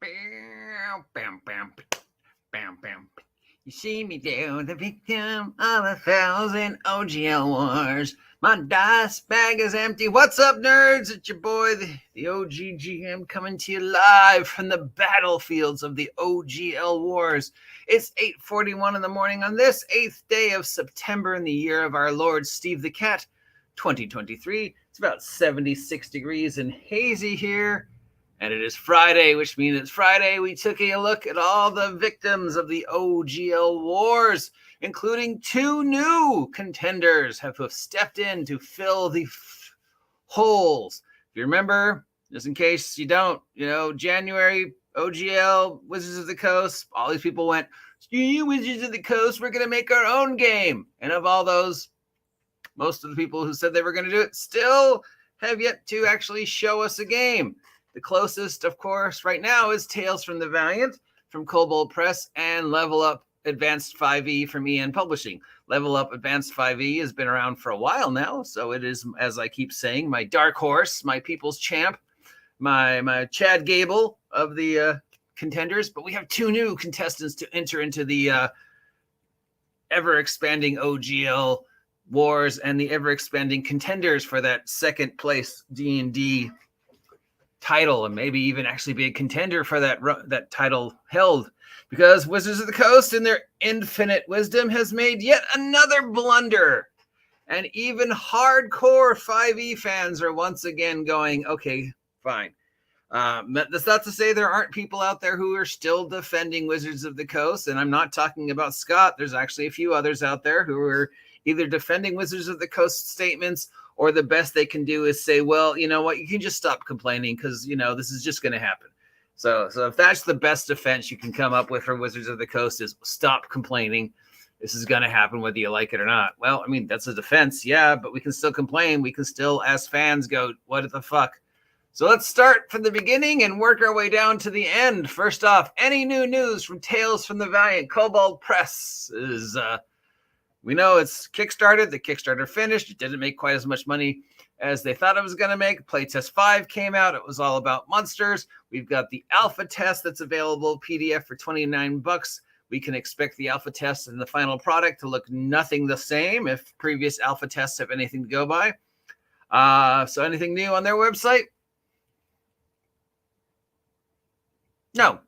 Bam, bam, bam, bam, bam. You see me there, the victim of 1,000 OGL Wars. My dice bag is empty. What's up, nerds? It's your boy, the OGGM, coming to you live from the battlefields of the OGL Wars. It's 8:41 in the morning on this 8th day of September in the year of our Lord Steve the Cat, 2023. It's about 76 degrees and hazy here. And it is Friday, which means it's Friday. We took a look at all the victims of the OGL Wars, including two new contenders have stepped in to fill the holes. If you remember, just in case you don't, January, OGL, Wizards of the Coast, all these people went, you Wizards of the Coast, we're going to make our own game. And of all those, most of the people who said they were going to do it still have yet to actually show us a game. The closest, of course, right now is Tales from the Valiant from Kobold Press and Level Up Advanced 5e from EN Publishing. Level Up Advanced 5e has been around for a while now, so it is, as I keep saying, my dark horse, my people's champ, my Chad Gable of the contenders. But we have two new contestants to enter into the ever-expanding OGL Wars and the ever-expanding contenders for that second place D&D title, and maybe even actually be a contender for that title held, because Wizards of the Coast in their infinite wisdom has made yet another blunder, and even hardcore 5e fans are once again going, okay, fine. That's not to say there aren't people out there who are still defending Wizards of the Coast, and I'm not talking about Scott. There's actually a few others out there who are either defending Wizards of the Coast statements, or the best they can do is say, well, you know what, you can just stop complaining because, this is just going to happen. So if that's the best defense you can come up with for Wizards of the Coast is stop complaining. This is going to happen whether you like it or not. Well, I mean, that's a defense, yeah, but we can still complain. We can still, as fans, go, what the fuck? So let's start from the beginning and work our way down to the end. First off, any new news from Tales from the Valiant? Kobold Press is... we know it's Kickstarted. The Kickstarter finished. It didn't make quite as much money as they thought it was going to make. Playtest 5 came out. It was all about monsters. We've got the alpha test that's available, PDF for $29. We can expect the alpha test and the final product to look nothing the same if previous alpha tests have anything to go by. So anything new on their website? No.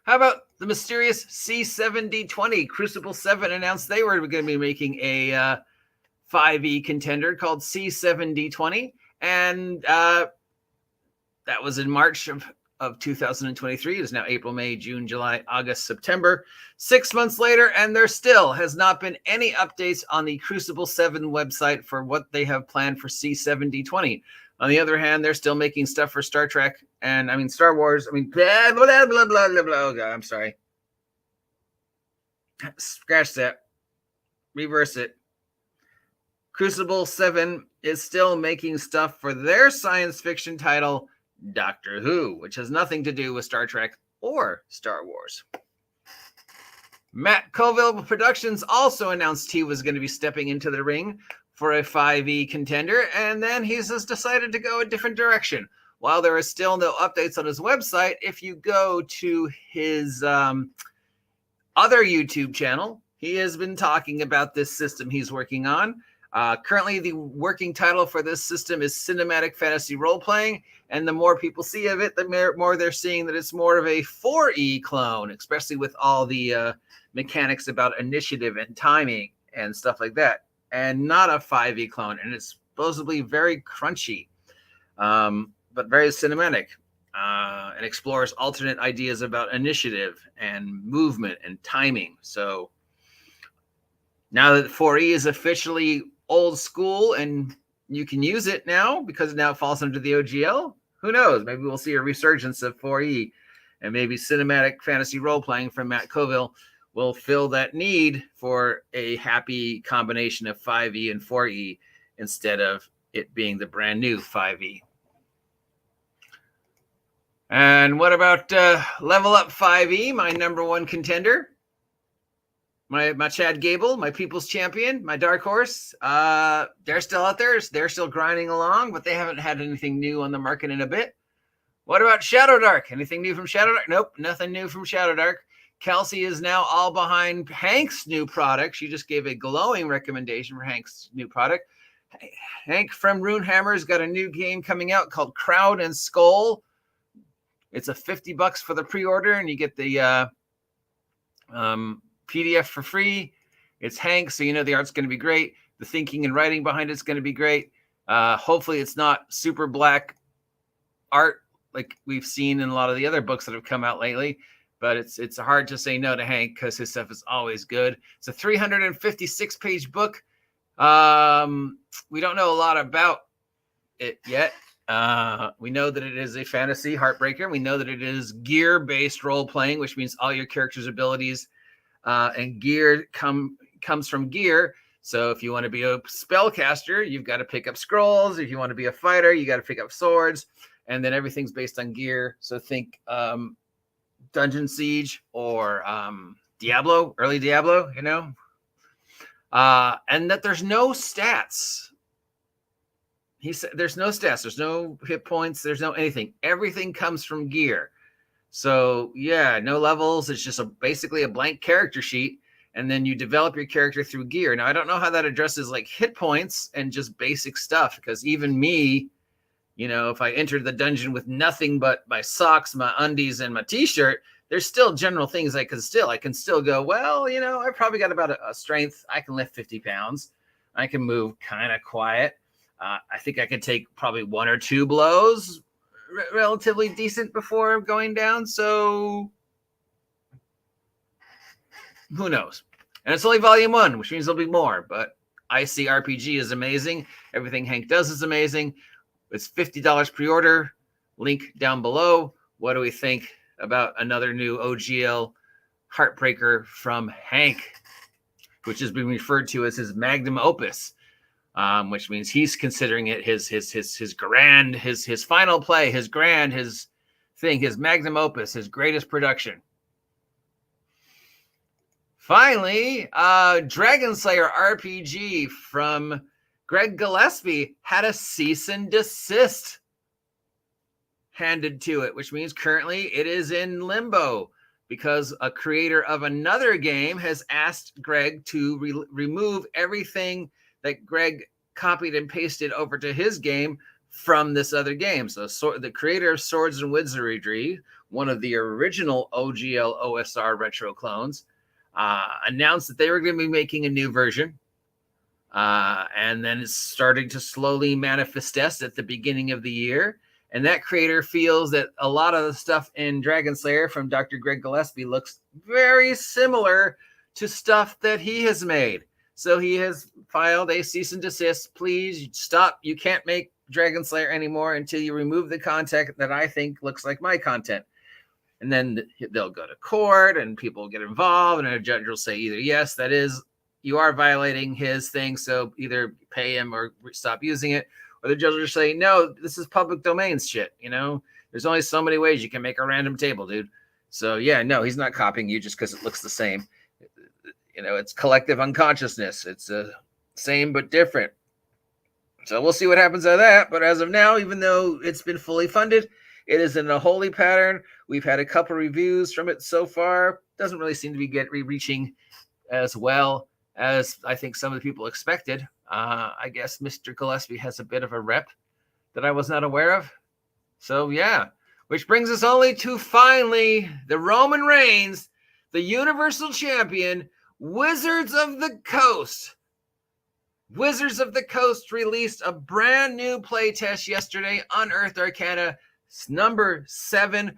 How about the mysterious C7D20? Crucible 7 announced they were going to be making a 5e contender called C7D20. And that was in March of 2023. It is now April, May, June, July, August, September. 6 months later, and there still has not been any updates on the Crucible 7 website for what they have planned for C7D20. On the other hand, they're still making stuff for Star Trek and, Star Wars. Blah, blah, blah, blah, blah, blah. Oh, God, I'm sorry. Scratch that. Reverse it. Crucible 7 is still making stuff for their science fiction title, Doctor Who, which has nothing to do with Star Trek or Star Wars. Matt Colville Productions also announced he was going to be stepping into the ring for a 5e contender, and then he's just decided to go a different direction. While there are still no updates on his website, if you go to his other YouTube channel, he has been talking about this system he's working on. Currently, the working title for this system is Cinematic Fantasy Role-Playing, and the more people see of it, the more they're seeing that it's more of a 4e clone, especially with all the mechanics about initiative and timing and stuff like that, and not a 5e clone. And it's supposedly very crunchy, but very cinematic, and explores alternate ideas about initiative and movement and timing. So now that 4E is officially old school and you can use it now because it now falls under the OGL, who knows? Maybe we'll see a resurgence of 4E, and maybe Cinematic Fantasy Role-Playing from Matt Colville will fill that need for a happy combination of 5E and 4E instead of it being the brand new 5E. And what about Level Up 5E, my number one contender? My Chad Gable, my people's champion, my dark horse. They're still out there. They're still grinding along, but they haven't had anything new on the market in a bit. What about Shadowdark? Anything new from Shadowdark? Nope, nothing new from Shadowdark. Kelsey is now all behind Hank's new product. She just gave a glowing recommendation for Hank's new product. Hank from Runehammer's got a new game coming out called Crowd and Skull. It's a $50 for the pre-order, and you get the PDF for free. It's Hank, so you know the art's going to be great. The thinking and writing behind it's going to be great. Hopefully it's not super black art like we've seen in a lot of the other books that have come out lately. But it's hard to say no to Hank because his stuff is always good. It's a 356-page book. We don't know a lot about it yet. We know that it is a fantasy heartbreaker. We know that it is gear-based role-playing, which means all your characters' abilities and gear comes from gear. So if you want to be a spellcaster, you've got to pick up scrolls. If you want to be a fighter, you got to pick up swords. And then everything's based on gear. So think Dungeon Siege or Diablo, early Diablo, you know. And that there's no stats. He said there's no stats, there's no hit points, there's no anything. Everything comes from gear. So yeah, no levels. It's just basically a blank character sheet, and then you develop your character through gear. Now I don't know how that addresses like hit points and just basic stuff, because even me, you know, if I entered the dungeon with nothing but my socks, my undies, and my t-shirt, there's still general things I can still go, well, you know, I probably got about a strength. I can lift 50 pounds. I can move kind of quiet. I think I could take probably 1 or 2 blows relatively decent before going down. So who knows? And it's only volume 1, which means there'll be more. But ICRPG is amazing. Everything Hank does is amazing. It's $50 pre-order. Link down below. What do we think about another new OGL heartbreaker from Hank, which has been referred to as his magnum opus, which means he's considering it his grand, his final play, his grand, his thing, his magnum opus, his greatest production. Finally, Dragonslayer RPG from Greg Gillespie had a cease and desist handed to it, which means currently it is in limbo because a creator of another game has asked Greg to remove everything that Greg copied and pasted over to his game from this other game. So the creator of Swords and Wizardry, one of the original OGL OSR retro clones, announced that they were going to be making a new version. And then it's starting to slowly manifest at the beginning of the year. And that creator feels that a lot of the stuff in Dragonslayer from Dr. Greg Gillespie looks very similar to stuff that he has made. So he has filed a cease and desist. Please stop. You can't make Dragonslayer anymore until you remove the content that I think looks like my content. And then they'll go to court and people will get involved, and a judge will say either, yes, that is, you are violating his thing, so either pay him or stop using it. Or the judge will say, no, this is public domain shit. You know, there's only so many ways you can make a random table, dude. So yeah, no, he's not copying you just because it looks the same. You know, it's collective unconsciousness. It's the same but different. So we'll see what happens out of that. But as of now, even though it's been fully funded, it is in a holy pattern. We've had a couple reviews from it so far. Doesn't really seem to be reaching as well as I think some of the people expected. I guess Mr. Gillespie has a bit of a rep that I was not aware of. So yeah, which brings us only to finally the Roman Reigns, the Universal Champion, Wizards of the Coast. Wizards of the Coast released a brand new playtest yesterday, Unearthed Arcana number 7.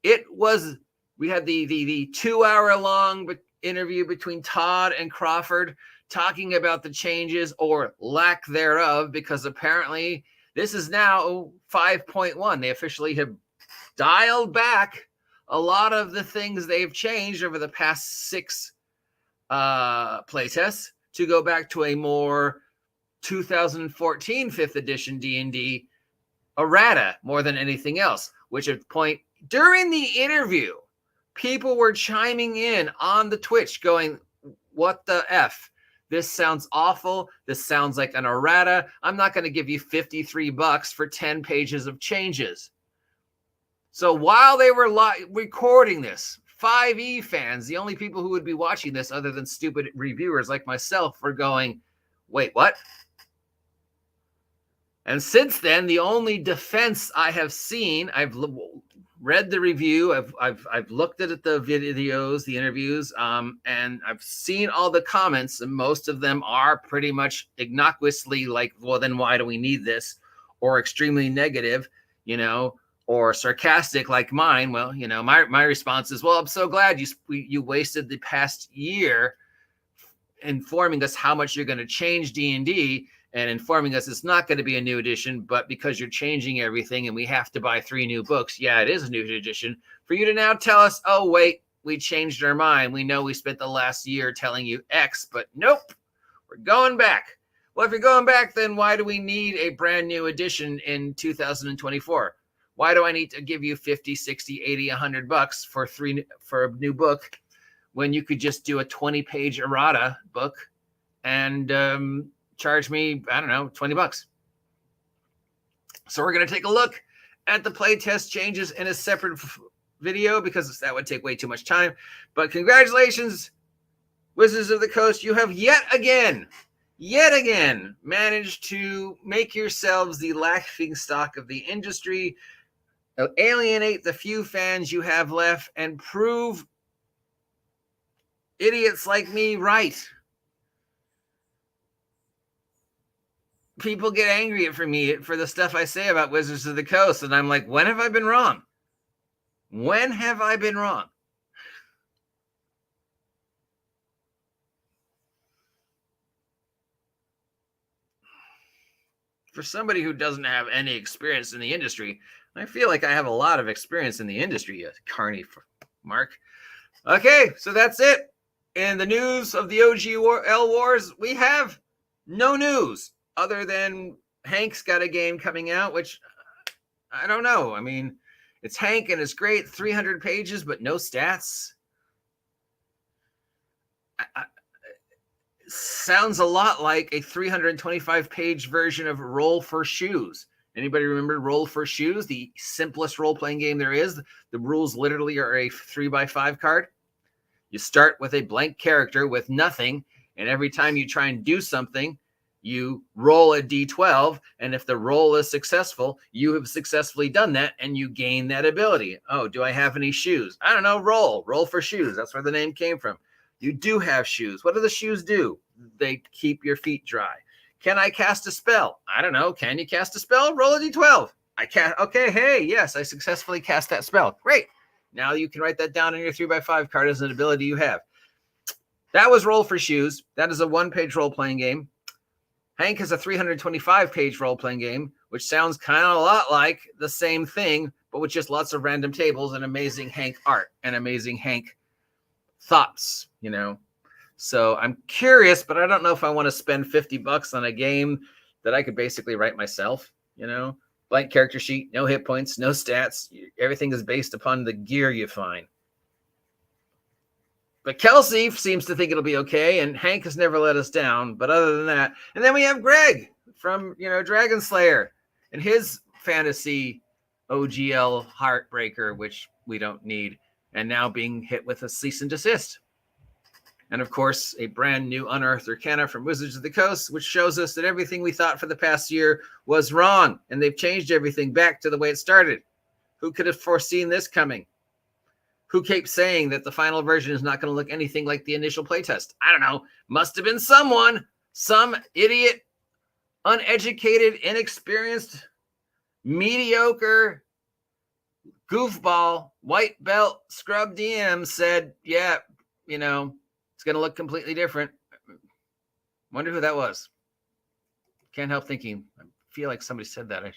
We had the 2-hour-long interview between Todd and Crawford talking about the changes or lack thereof, because apparently this is now 5.1. They officially have dialed back a lot of the things they've changed over the past 6 playtests to go back to a more 2014 5th edition D&D errata more than anything else, which at point during the interview, people were chiming in on the Twitch going, what the F? This sounds awful. This sounds like an errata. I'm not going to give you $53 for 10 pages of changes. So while they were recording this, 5e fans, the only people who would be watching this other than stupid reviewers like myself, were going, wait, what? And since then, the only defense I have seen, I've read the review, I've looked at the videos, the interviews, and I've seen all the comments, and most of them are pretty much innocuously like, well, then why do we need this? Or extremely negative, or sarcastic like mine. Well, my response is, well, I'm so glad you wasted the past year informing us how much you're going to change D&D and informing us it's not going to be a new edition, but because you're changing everything and we have to buy 3 new books, yeah, it is a new edition, for you to now tell us, oh, wait, we changed our mind. We know we spent the last year telling you X, but nope, we're going back. Well, if you're going back, then why do we need a brand new edition in 2024? Why do I need to give you 50, 60, 80, $100 for a new book when you could just do a 20-page errata book and charge me, I don't know, $20? So we're going to take a look at the playtest changes in a separate video because that would take way too much time. But congratulations, Wizards of the Coast. You have yet again managed to make yourselves the laughingstock of the industry, alienate the few fans you have left, and prove idiots like me right. People get angry at me for the stuff I say about Wizards of the Coast, and I'm like, when have I been wrong? When have I been wrong? For somebody who doesn't have any experience in the industry, I feel like I have a lot of experience in the industry, Carney Mark. Okay, so that's it. In the news of the OGL Wars, we have no news other than Hank's got a game coming out, which I don't know. I mean, it's Hank and it's great, 300 pages, but no stats. Sounds a lot like a 325-page version of Roll for Shoes. Anybody remember Roll for Shoes? The simplest role-playing game there is. The rules literally are a 3x5 card. You start with a blank character with nothing, and every time you try and do something, you roll a d12, and if the roll is successful, you have successfully done that, and you gain that ability. Oh, do I have any shoes? I don't know. Roll for shoes. That's where the name came from. You do have shoes. What do the shoes do? They keep your feet dry. Can I cast a spell? I don't know. Can you cast a spell? Roll a d12. I can't. Okay, hey, yes, I successfully cast that spell. Great. Now you can write that down on your 3x5 card as an ability you have. That was Roll for Shoes. That is a 1-page role-playing game. Hank has a 325-page role-playing game, which sounds kind of a lot like the same thing, but with just lots of random tables and amazing Hank art and amazing Hank thoughts, So I'm curious, but I don't know if I want to spend $50 on a game that I could basically write myself, Blank character sheet, no hit points, no stats. Everything is based upon the gear you find. But Kelsey seems to think it'll be okay, and Hank has never let us down. But other than that, and then we have Greg from, Dragonslayer and his fantasy OGL Heartbreaker, which we don't need, and now being hit with a cease and desist. And of course, a brand new Unearthed Arcana from Wizards of the Coast, which shows us that everything we thought for the past year was wrong, and they've changed everything back to the way it started. Who could have foreseen this coming? Who kept saying that the final version is not going to look anything like the initial playtest? I don't know. Must have been someone, some idiot, uneducated, inexperienced, mediocre, goofball, white belt, scrub DM said, yeah, it's going to look completely different. Wonder who that was. Can't help thinking. I feel like somebody said that.